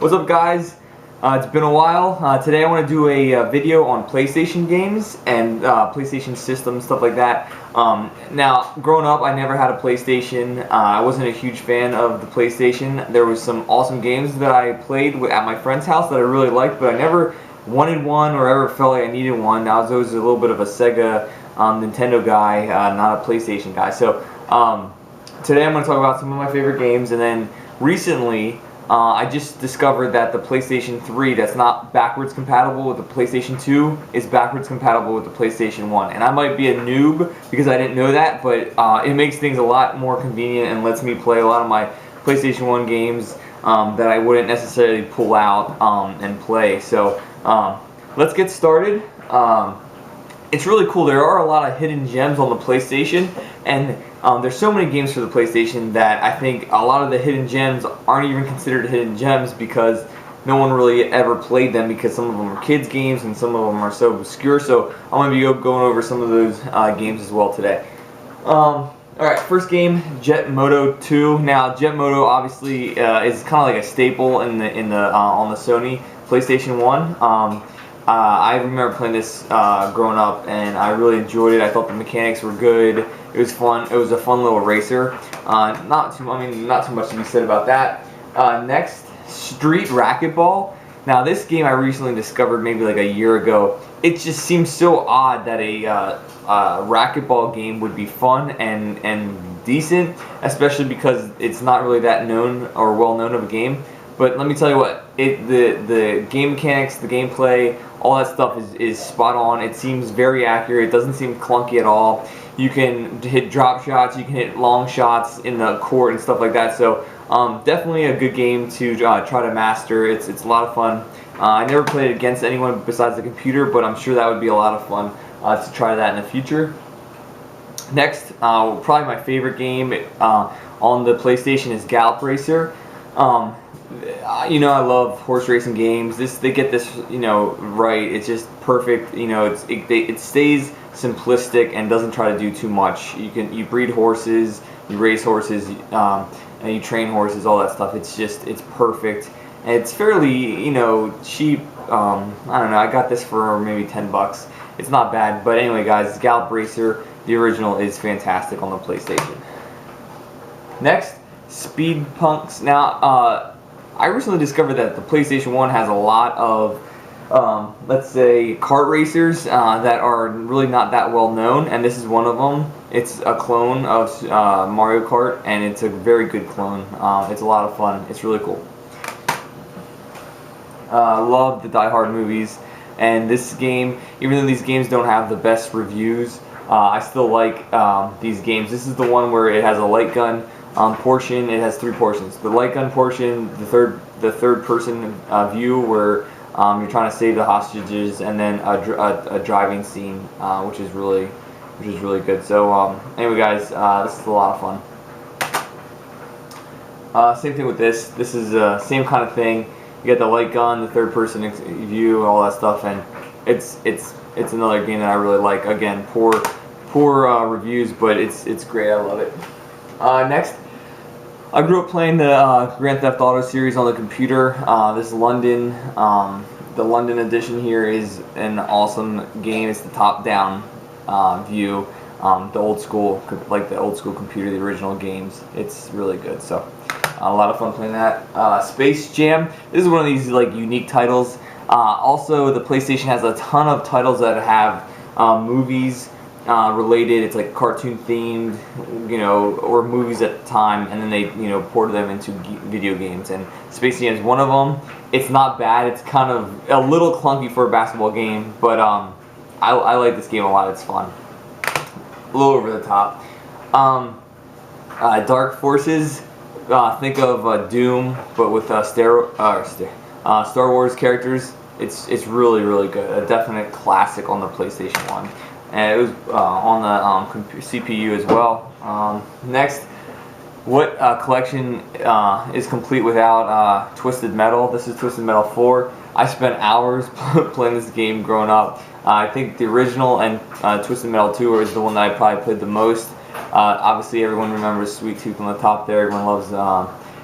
What's up, guys? It's been a while. Today I want to do a video on PlayStation games and PlayStation systems, stuff like that. Now, growing up, I never had a PlayStation. I wasn't a huge fan of the PlayStation. There was some awesome games that I played at my friend's house that I really liked, but I never wanted one or ever felt like I needed one. I was always a little bit of a Sega, Nintendo guy, not a PlayStation guy. So today I'm going to talk about some of my favorite games, and then recently I just discovered that the PlayStation 3 that's not backwards compatible with the PlayStation 2 is backwards compatible with the PlayStation 1. And I might be a noob because I didn't know that, but it makes things a lot more convenient and lets me play a lot of my PlayStation 1 games that I wouldn't necessarily pull out and play. So let's get started. It's really cool. There are a lot of hidden gems on the PlayStation, and there's so many games for the PlayStation that I think a lot of the hidden gems aren't even considered hidden gems because no one really ever played them, because some of them are kids games and some of them are so obscure. So I'm going to be going over some of those games as well today. Alright, first game, Jet Moto 2. Now, Jet Moto obviously is kind of like a staple on the Sony PlayStation 1. I remember playing this growing up, and I really enjoyed it. I thought the mechanics were good. It was fun. It was a fun little racer. Not too much to be said about that. Next, Street Racquetball. Now, this game I recently discovered maybe like a year ago. It just seems so odd that a racquetball game would be fun and decent, especially because it's not really that known or well known of a game. But let me tell you what, the game mechanics, the gameplay, all that stuff is spot on. It seems very accurate. It doesn't seem clunky at all. You can hit drop shots, you can hit long shots in the court and stuff like that. So definitely a good game to try to master. It's a lot of fun. I never played it against anyone besides the computer, but I'm sure that would be a lot of fun to try that in the future. Next, probably my favorite game on the PlayStation is Gallop Racer. You know, I love horse racing games. They get this, right. It's just perfect. It stays simplistic and doesn't try to do too much. You breed horses, you race horses, and you train horses, all that stuff. It's perfect. And it's fairly, cheap. I don't know. I got this for maybe $10. It's not bad. But anyway, guys, Gallop Racer, the original, is fantastic on the PlayStation. Next, Speed Punks. Now, I recently discovered that the PlayStation 1 has a lot of, let's say, kart racers that are really not that well known, and this is one of them. It's a clone of Mario Kart, and it's a very good clone. It's a lot of fun. It's really cool. Love the Die Hard movies, and this game, even though these games don't have the best reviews, I still like these games. This is the one where it has a light gun portion. It has three portions: the light gun portion, the third person view where you're trying to save the hostages, and then a driving scene, which is really good. So anyway, guys, this is a lot of fun. Same thing with this. This is the same kind of thing. You get the light gun, the third person view, all that stuff, and it's another game that I really like. Again, poor reviews, but it's great. I love it. Next, I grew up playing the Grand Theft Auto series on the computer. This London, the London edition here is an awesome game. It's the top-down view, the old school, like the old school computer, the original games. It's really good. So a lot of fun playing that. Space Jam. This is one of these like unique titles. Also, the PlayStation has a ton of titles that have movies related. It's like cartoon themed, or movies at the time, and then they ported them into video games, and Space Jam is one of them. It's not bad. It's kind of a little clunky for a basketball game, but I like this game a lot. It's fun. A little over the top. Dark Forces. Think of Doom, but with Star Wars characters. It's really good. A definite classic on the PlayStation 1. And it was on the CPU as well. Next, what collection is complete without Twisted Metal? This is Twisted Metal 4. I spent hours playing this game growing up. I think the original and Twisted Metal 2 is the one that I probably played the most. Obviously, everyone remembers Sweet Tooth on the top there. Everyone loves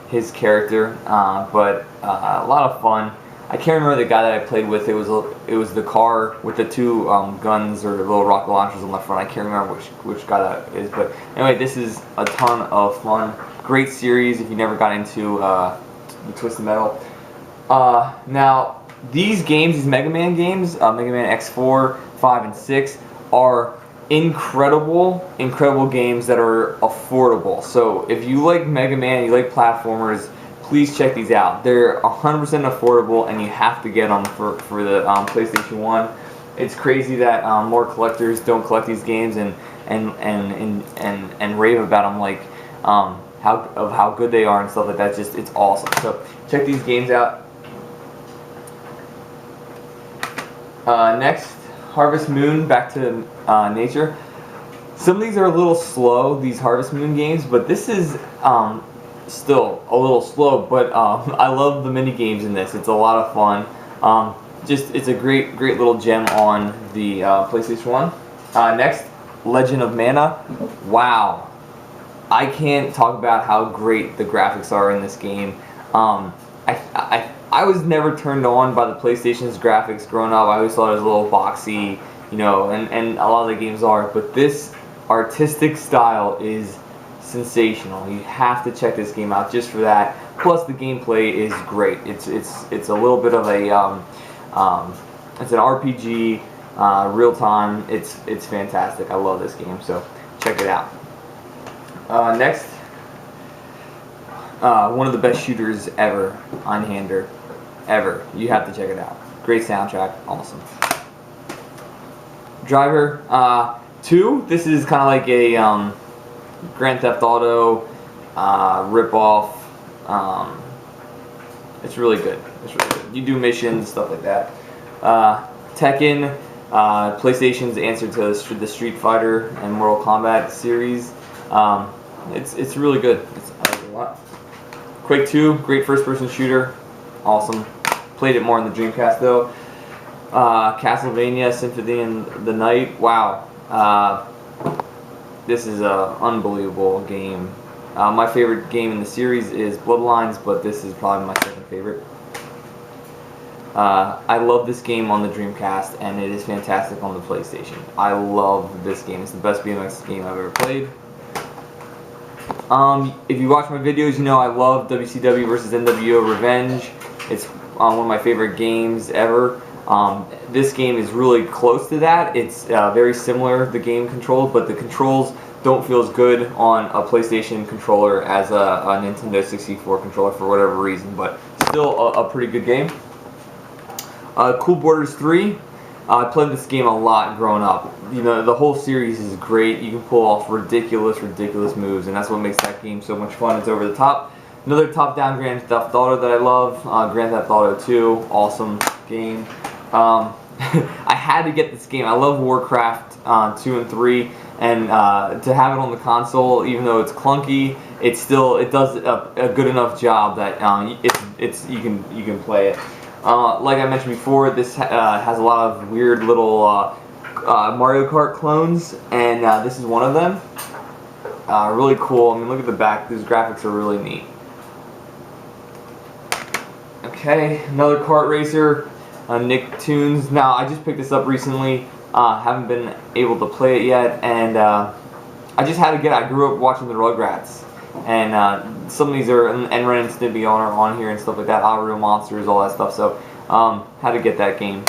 his character, but a lot of fun. I can't remember the guy that I played with. It was the car with the two guns or little rocket launchers on the front. I can't remember which guy that is, but anyway, this is a ton of fun. Great series if you never got into the Twisted Metal. Now these games, these Mega Man games, Mega Man X4, 5, and 6, are incredible games that are affordable. So if you like Mega Man, you like platformers, please check these out. They're 100% affordable, and you have to get them for the PlayStation 1. It's crazy that more collectors don't collect these games and rave about them, like how good they are and stuff like that. It's awesome. So check these games out. Next, Harvest Moon, Back to Nature. Some of these are a little slow, these Harvest Moon games, but this is still a little slow, but I love the mini games in this. It's a lot of fun. It's a great little gem on the PlayStation 1. Next, Legend of Mana. Wow, I can't talk about how great the graphics are in this game. I was never turned on by the PlayStation's graphics growing up. I always thought it was a little boxy, you know, and a lot of the games are, but this artistic style is sensational. You have to check this game out just for that. Plus the gameplay is great. It's a little bit of a it's an RPG, real time. It's fantastic. I love this game, so check it out. Next, one of the best shooters ever on Hander, ever. You have to check it out. Great soundtrack, awesome. Driver 2. This is kind of like a Grand Theft Auto ripoff. It's really good. It's really good. You do missions, stuff like that. Tekken, PlayStation's answer to the Street Fighter and Mortal Kombat series. It's really good. I like it a lot. Quake 2, great first-person shooter, awesome. Played it more on the Dreamcast though. Castlevania Symphony in the Night. Wow. This is an unbelievable game. My favorite game in the series is Bloodlines, but this is probably my second favorite. I love this game on the Dreamcast, and it is fantastic on the PlayStation. I love this game. It's the best BMX game I've ever played. If you watch my videos, you know I love WCW vs. NWO Revenge. It's one of my favorite games ever. This game is really close to that. It's very similar, the game control, but the controls don't feel as good on a PlayStation controller as a Nintendo 64 controller for whatever reason, but still a pretty good game. Cool Borders 3. I played this game a lot growing up. You know, the whole series is great. You can pull off ridiculous moves, and that's what makes that game so much fun. It's over the top. Another top-down Grand Theft Auto that I love, Grand Theft Auto 2, awesome game. I had to get this game. I love Warcraft 2 and 3, and to have it on the console, even though it's clunky, it does a good enough job that you can play it. Like I mentioned before, this has a lot of weird little Mario Kart clones, and this is one of them. Really cool. I mean, look at the back. These graphics are really neat. Okay, another kart racer, Nicktoons. Now, I just picked this up recently. Haven't been able to play it yet, and I just had to get it. I grew up watching the Rugrats, and some of these are, and Ren and Stimpy are on here and stuff like that. Real Monsters, all that stuff. So, had to get that game.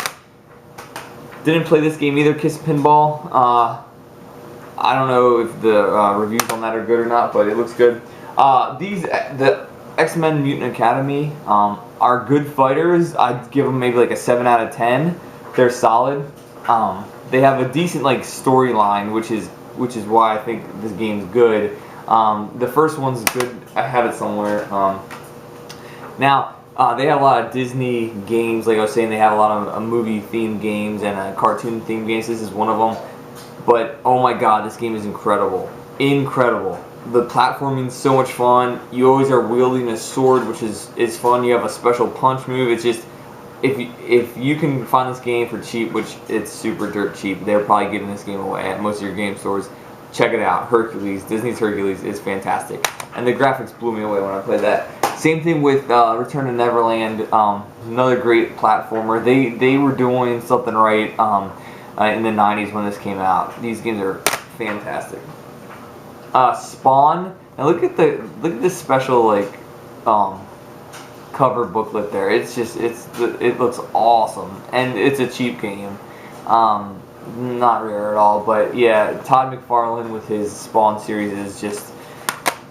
Didn't play this game either, Kiss Pinball. I don't know if the reviews on that are good or not, but it looks good. The X-Men Mutant Academy are good fighters. I'd give them maybe like a 7 out of 10. They're solid. They have a decent like storyline, which is why I think this game's good. The first one's good. I have it somewhere. Now they have a lot of Disney games. Like I was saying, they have a lot of movie-themed games and cartoon-themed games. This is one of them. But oh my God, this game is incredible. Incredible. The platforming's so much fun. You always are wielding a sword, which is fun. You have a special punch move. It's just, if you can find this game for cheap, which it's super dirt cheap, they're probably giving this game away at most of your game stores. Check it out. Hercules, Disney's Hercules is fantastic, and the graphics blew me away when I played that. Same thing with Return to Neverland, another great platformer. They were doing something right in the 90s when this came out. These games are fantastic. Spawn. Now look at this special like cover booklet there. It looks awesome, and it's a cheap game. Not rare at all, but yeah, Todd McFarlane with his Spawn series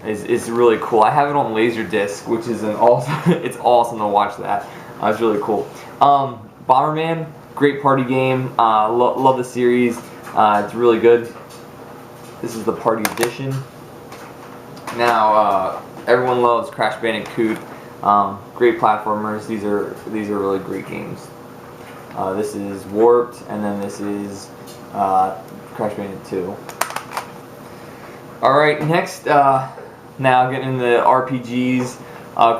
is really cool. I have it on Laserdisc, which is an awesome. It's awesome to watch that. It's really cool. Bomberman, great party game. Love the series. It's really good. This is the party edition. Now everyone loves Crash Bandicoot. Great platformers. These are really great games. This is Warped, and then this is Crash Bandicoot 2. Alright, next, now getting into RPGs,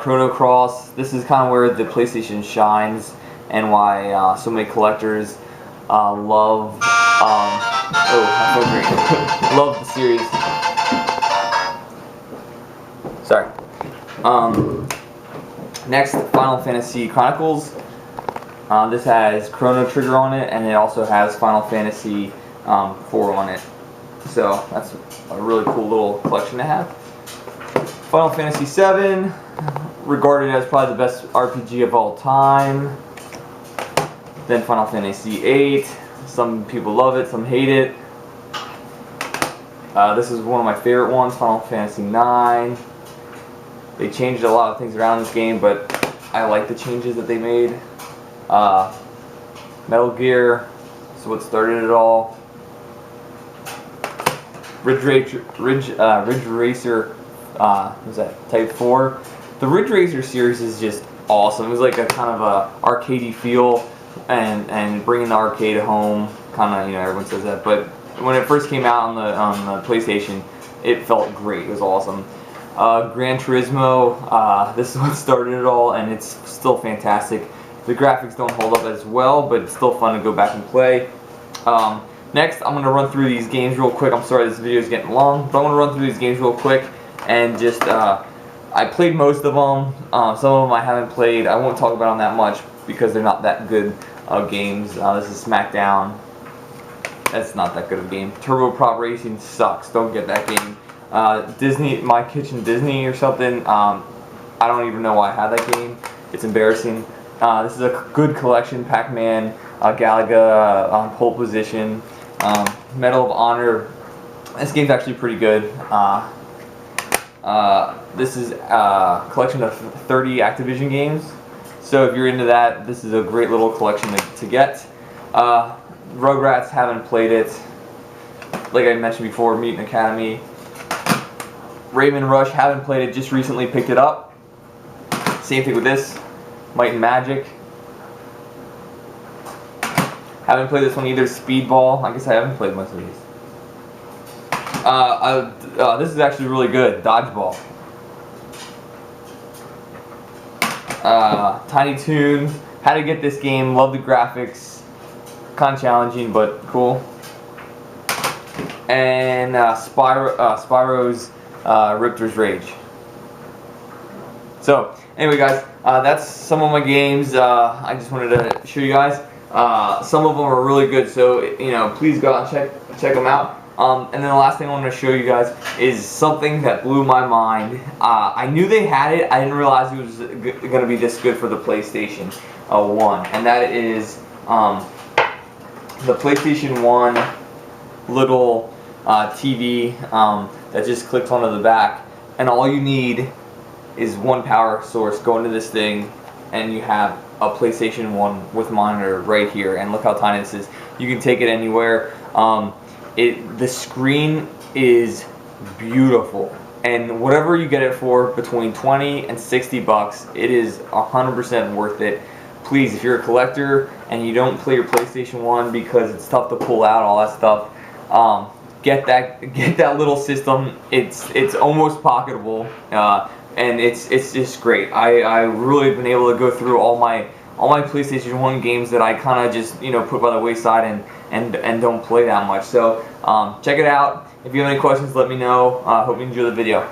Chrono Cross. This is kind of where the PlayStation shines, and why so many collectors love love the series. Sorry. Next, Final Fantasy Chronicles. This has Chrono Trigger on it, and it also has Final Fantasy 4 on it. So that's a really cool little collection to have. Final Fantasy 7, regarded as probably the best RPG of all time. Then Final Fantasy 8. Some people love it, some hate it. This is one of my favorite ones, Final Fantasy 9. They changed a lot of things around this game, but I like the changes that they made. Metal Gear, so what started it all. Ridge Racer, what's that, Type 4. The Ridge Racer series is just awesome. It was like a kind of a arcadey feel, and bringing the arcade home, kind of, you know, everyone says that, but when it first came out on the PlayStation, it felt great. It was awesome. Gran Turismo, this is what started it all, and it's still fantastic. The graphics don't hold up as well, but it's still fun to go back and play. Next, I'm going to run through these games real quick. I'm sorry this video is getting long, but I'm going to run through these games real quick, and just, I played most of them. Some of them I haven't played. I won't talk about them that much because they're not that good games. This is SmackDown. That's not that good of a game. Turbo Prop Racing sucks. Don't get that game. Disney, My Kitchen Disney or something. I don't even know why I had that game. It's embarrassing. This is a good collection. Pac-Man, Galaga on pole position. Medal of Honor. This game's actually pretty good. This is a collection of 30 Activision games. So if you're into that, this is a great little collection to get. Rugrats, haven't played it. Like I mentioned before, Mutant Academy. Rayman Rush, haven't played it, just recently picked it up. Same thing with this. Might and Magic. Haven't played this one either. Speedball. I guess I haven't played most of these. This is actually really good. Dodgeball. Tiny Toons. How to get this game. Love the graphics. Kind of challenging, but cool. And Spyro's Riptor's Rage. So, anyway guys, that's some of my games. I just wanted to show you guys. Some of them are really good, so you know, please go out and check them out. And then the last thing I want to show you guys is something that blew my mind. I knew they had it. I didn't realize it was going to be this good for the PlayStation 1, and that is the PlayStation 1 little TV that just clicks onto the back, and all you need is one power source. Go into this thing, and you have a PlayStation 1 with monitor right here. And look how tiny this is. You can take it anywhere. The screen is beautiful, and whatever you get it for, between 20 and 60 bucks, it is 100% worth it. Please, if you're a collector and you don't play your PlayStation 1 because it's tough to pull out, all that stuff, get that little system. It's almost pocketable, and it's just great. I really been able to go through all my PlayStation 1 games that I kind of just, you know, put by the wayside and don't play that much. So check it out. If you have any questions, let me know. Hope you enjoy the video.